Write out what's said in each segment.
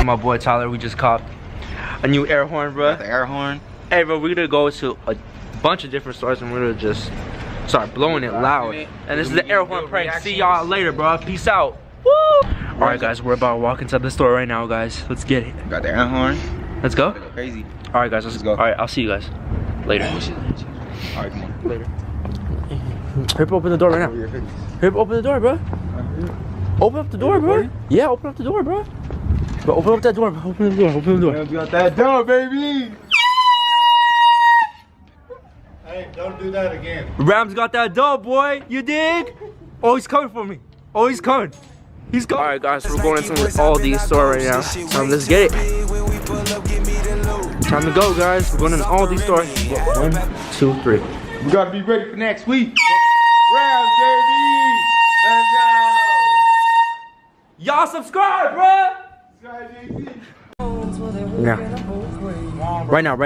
my boy Tyler. We just copped a new air horn, bro. The air horn. Hey, bro, we're gonna go to a bunch of different stores and we're gonna just start blowing it loud. And this is the air horn prank. See y'all later, bro. Peace out. Woo! All right, guys, we're about to walk inside the store right now, guys. Let's get it. Got the air horn. Let's go. Crazy. All right, guys, let's go. All right, I'll see you guys later. All right, come on. Later. Hurry, open the door right now. Hurry, open the door, bro. Open up the door, bro. Yeah, open up the door, bro. Bro, open up that door, bro. Open the door. Open the door. Got that door, baby. Hey, don't do that again. Rams got that dough, boy. You dig? Oh, he's coming for me. Oh, he's coming. He's coming. All right, guys, we're going into the Aldi store right now. Let's get it. Time to go, guys. We're going to the Aldi store. 1, 2, 3. We gotta be ready for next week. Rams, baby. Let's go. Y'all subscribe, bro. Yeah. Right now.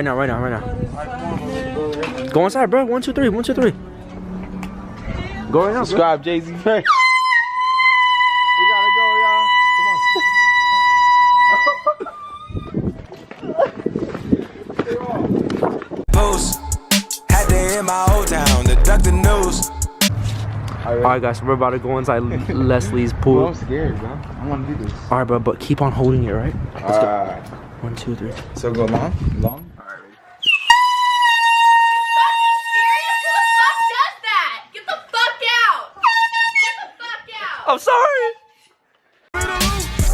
Go inside, bro. 1, 2, 3. 1, 2, 3. Go right now. Subscribe, Jay-Z first. We gotta go, y'all. Post. Had to hit my old town to duck the news. Alright, guys, so we're about to go inside Leslie's pool. Bro, I'm scared, bro. I wanna do this. Alright, bro, but keep on holding it, right? Let's go. 1, 2, 3. So go long? Long? Alright, ready. I'm sorry.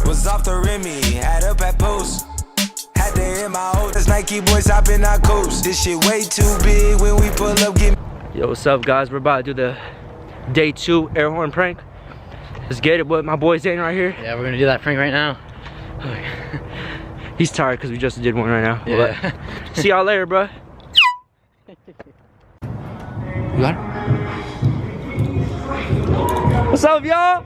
Was off the Remy, had up at post. Had to hit my old. This Nike boys hopping our coast. This shit way too big when we pull up. Get Yo, what's up, guys? We're about to do the day 2 air horn prank. Let's get it with my boy Zane right here. Yeah, we're gonna do that prank right now. He's tired because we just did one right now. Yeah. But see y'all later, bro. You got it? What's up, y'all?